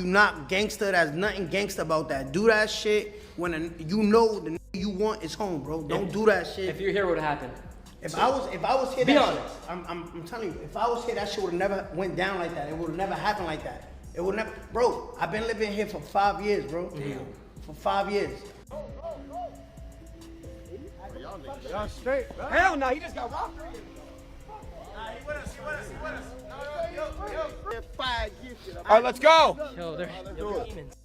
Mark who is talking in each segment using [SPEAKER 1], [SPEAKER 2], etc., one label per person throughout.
[SPEAKER 1] not gangster. There's nothing gangster about that. Do that shit when you know the you want is home, bro. Don't do that shit.
[SPEAKER 2] If you're here, what would happen?
[SPEAKER 1] If I was here,
[SPEAKER 2] be
[SPEAKER 1] that
[SPEAKER 2] honest.
[SPEAKER 1] shit, I'm telling you, if I was here, that shit would have never went down like that. It would have never happened like that. It would never, bro. I've been living here for 5 years, bro. Damn. For 5 years.
[SPEAKER 3] Y'all straight, bro.
[SPEAKER 2] Hell no, he just got robbed.
[SPEAKER 3] He with us. All right, let's go.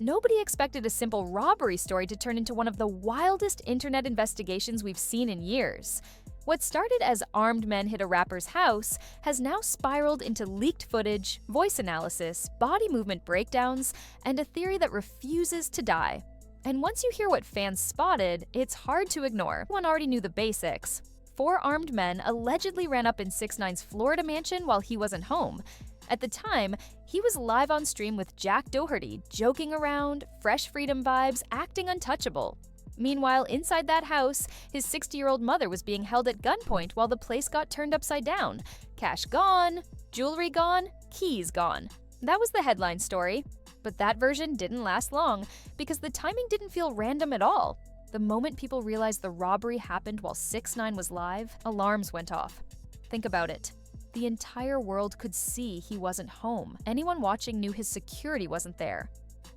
[SPEAKER 4] Nobody expected a simple robbery story to turn into one of the wildest internet investigations we've seen in years. What started as armed men hit a rapper's house has now spiraled into leaked footage, voice analysis, body movement breakdowns, and a theory that refuses to die. And once you hear what fans spotted, it's hard to ignore. One already knew the basics. 4 armed men allegedly ran up in 6ix9ine's Florida mansion while he wasn't home. At the time, he was live on stream with Jack Doherty, joking around, fresh freedom vibes, acting untouchable. Meanwhile, inside that house, his 60-year-old mother was being held at gunpoint while the place got turned upside down. Cash gone, jewelry gone, keys gone. That was the headline story. But that version didn't last long because the timing didn't feel random at all. The moment people realized the robbery happened while 6ix9ine was live, alarms went off. Think about it. The entire world could see he wasn't home. Anyone watching knew his security wasn't there.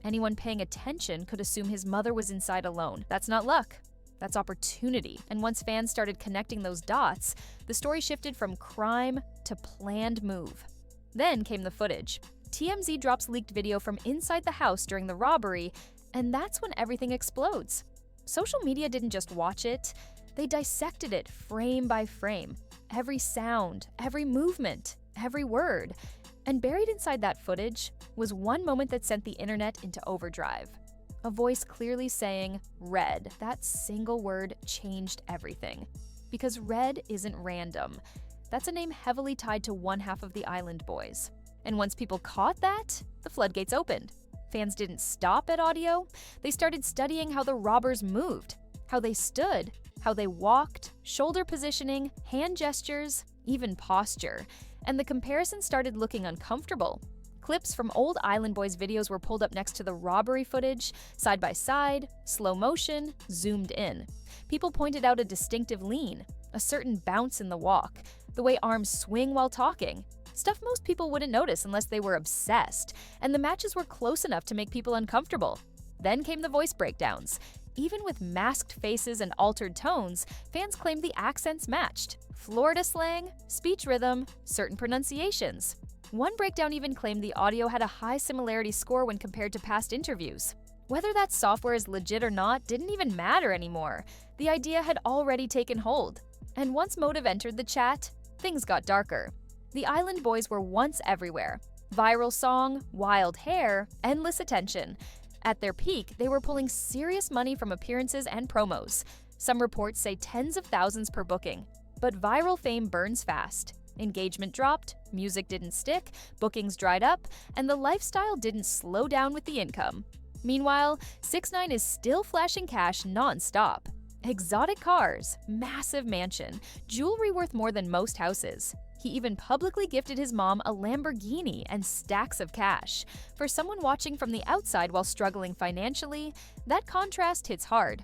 [SPEAKER 4] Anyone paying attention could assume his mother was inside alone. That's not luck. That's opportunity. And once fans started connecting those dots, the story shifted from crime to planned move. Then came the footage. TMZ drops leaked video from inside the house during the robbery, and that's when everything explodes. Social media didn't just watch it, they dissected it frame by frame. Every sound, every movement, every word. And buried inside that footage was one moment that sent the internet into overdrive. A voice clearly saying, "Red." That single word changed everything. Because Red isn't random. That's a name heavily tied to one half of the Island Boys. And once people caught that, the floodgates opened. Fans didn't stop at audio. They started studying how the robbers moved, how they stood, how they walked, shoulder positioning, hand gestures, even posture. And the comparison started looking uncomfortable. Clips from old Island Boys videos were pulled up next to the robbery footage, side by side, slow motion, zoomed in. People pointed out a distinctive lean, a certain bounce in the walk, the way arms swing while talking. Stuff most people wouldn't notice unless they were obsessed, and the matches were close enough to make people uncomfortable. Then came the voice breakdowns. Even with masked faces and altered tones, fans claimed the accents matched. Florida slang, speech rhythm, certain pronunciations. One breakdown even claimed the audio had a high similarity score when compared to past interviews. Whether that software is legit or not didn't even matter anymore. The idea had already taken hold. And once motive entered the chat, things got darker. The Island Boys were once everywhere. Viral song, wild hair, endless attention. At their peak, they were pulling serious money from appearances and promos. Some reports say tens of thousands per booking. But viral fame burns fast. Engagement dropped, music didn't stick, bookings dried up, and the lifestyle didn't slow down with the income. Meanwhile, 6ix9ine is still flashing cash non-stop. Exotic cars, massive mansion, jewelry worth more than most houses. He even publicly gifted his mom a Lamborghini and stacks of cash. For someone watching from the outside while struggling financially, that contrast hits hard.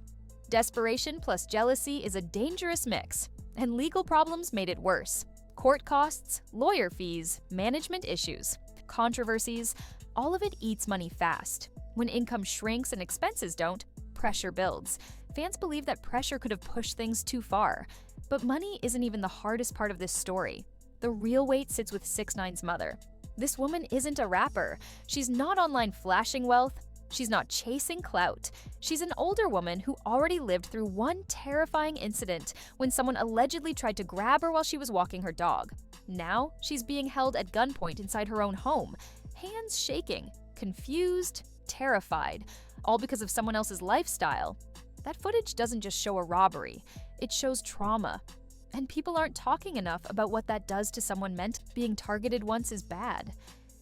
[SPEAKER 4] Desperation plus jealousy is a dangerous mix, and legal problems made it worse. Court costs, lawyer fees, management issues, controversies, all of it eats money fast. When income shrinks and expenses don't, pressure builds. Fans believe that pressure could have pushed things too far. But money isn't even the hardest part of this story. The real weight sits with 6ix9ine's mother. This woman isn't a rapper. She's not online flashing wealth. She's not chasing clout. She's an older woman who already lived through one terrifying incident when someone allegedly tried to grab her while she was walking her dog. Now, she's being held at gunpoint inside her own home, hands shaking, confused, terrified, all because of someone else's lifestyle. That footage doesn't just show a robbery, it shows trauma. And people aren't talking enough about what that does to someone meant. Being targeted once is bad.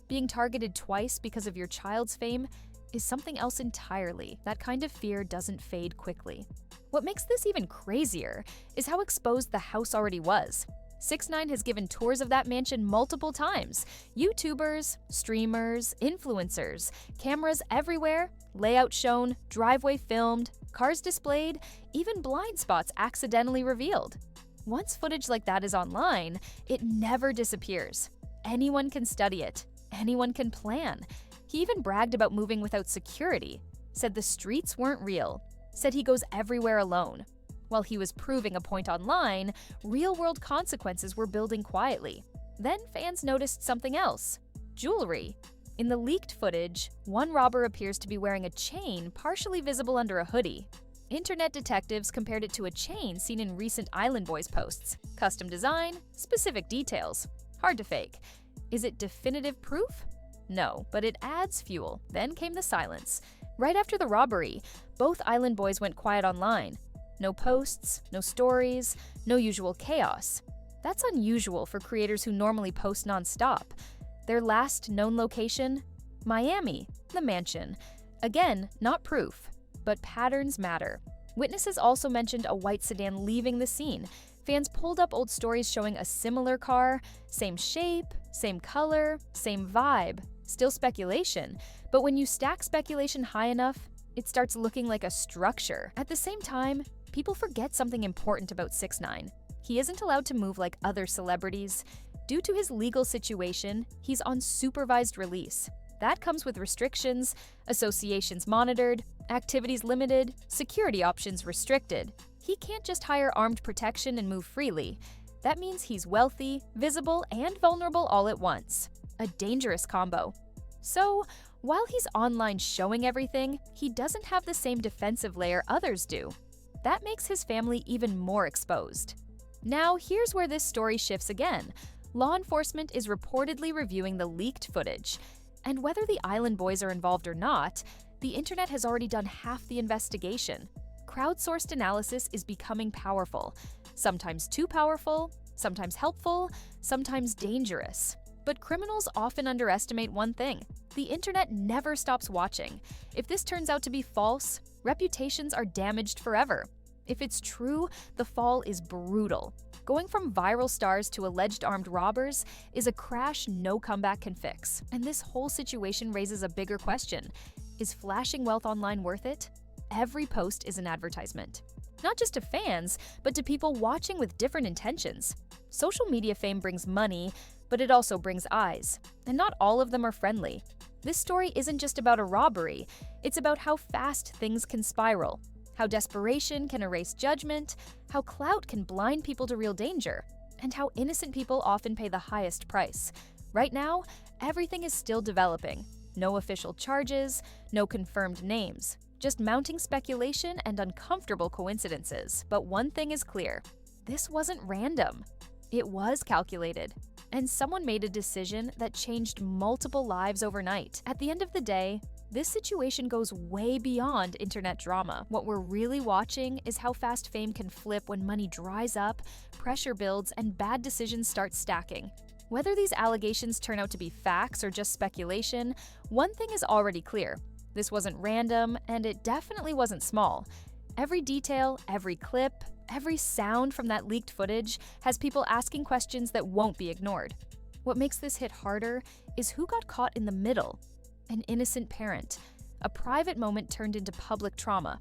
[SPEAKER 4] Being targeted twice because of your child's fame is something else entirely. That kind of fear doesn't fade quickly. What makes this even crazier is how exposed the house already was. 6ix9ine has given tours of that mansion multiple times. YouTubers, streamers, influencers, cameras everywhere, layout shown, driveway filmed, cars displayed, even blind spots accidentally revealed. Once footage like that is online, it never disappears. Anyone can study it. Anyone can plan. He even bragged about moving without security, said the streets weren't real, said he goes everywhere alone. While he was proving a point online, real-world consequences were building quietly. Then fans noticed something else: jewelry. In the leaked footage, one robber appears to be wearing a chain partially visible under a hoodie. Internet detectives compared it to a chain seen in recent Islandboys posts. Custom design, specific details. Hard to fake. Is it definitive proof? No, but it adds fuel. Then came the silence. Right after the robbery, both Islandboys went quiet online. No posts, no stories, no usual chaos. That's unusual for creators who normally post non-stop. Their last known location? Miami, the mansion. Again, not proof, but patterns matter. Witnesses also mentioned a white sedan leaving the scene. Fans pulled up old stories showing a similar car, same shape, same color, same vibe. Still speculation, but when you stack speculation high enough, it starts looking like a structure. At the same time, people forget something important about 6ix9ine. He isn't allowed to move like other celebrities. Due to his legal situation, he's on supervised release. That comes with restrictions, associations monitored, activities limited, security options restricted. He can't just hire armed protection and move freely. That means he's wealthy, visible, and vulnerable all at once. A dangerous combo. So, while he's online showing everything, he doesn't have the same defensive layer others do. That makes his family even more exposed. Now, here's where this story shifts again. Law enforcement is reportedly reviewing the leaked footage. And whether the Islandboys are involved or not, the internet has already done half the investigation. Crowdsourced analysis is becoming powerful. Sometimes too powerful, sometimes helpful, sometimes dangerous. But criminals often underestimate one thing: the internet never stops watching. If this turns out to be false, reputations are damaged forever. If it's true, the fall is brutal. Going from viral stars to alleged armed robbers is a crash no comeback can fix. And this whole situation raises a bigger question: is flashing wealth online worth it? Every post is an advertisement. Not just to fans, but to people watching with different intentions. Social media fame brings money, but it also brings eyes. And not all of them are friendly. This story isn't just about a robbery, it's about how fast things can spiral, how desperation can erase judgment, how clout can blind people to real danger, and how innocent people often pay the highest price. Right now, everything is still developing. No official charges, no confirmed names. Just mounting speculation and uncomfortable coincidences. But one thing is clear: this wasn't random. It was calculated. And someone made a decision that changed multiple lives overnight. At the end of the day, this situation goes way beyond internet drama. What we're really watching is how fast fame can flip when money dries up, pressure builds, and bad decisions start stacking. Whether these allegations turn out to be facts or just speculation, one thing is already clear: this wasn't random, and it definitely wasn't small. Every detail, every clip, every sound from that leaked footage has people asking questions that won't be ignored. What makes this hit harder is who got caught in the middle: an innocent parent, a private moment turned into public trauma.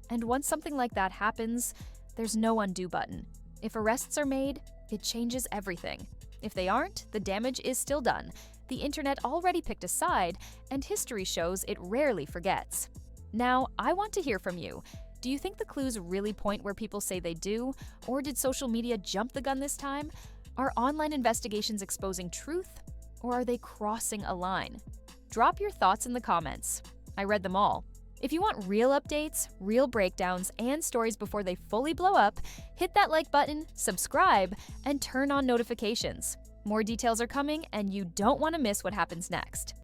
[SPEAKER 4] And once something like that happens, there's no undo button. If arrests are made, it changes everything. If they aren't, the damage is still done. The internet already picked a side, and history shows it rarely forgets. Now, I want to hear from you. Do you think the clues really point where people say they do? Or did social media jump the gun this time? Are online investigations exposing truth? Or are they crossing a line? Drop your thoughts in the comments. I read them all. If you want real updates, real breakdowns, and stories before they fully blow up, hit that like button, subscribe, and turn on notifications. More details are coming, and you don't want to miss what happens next.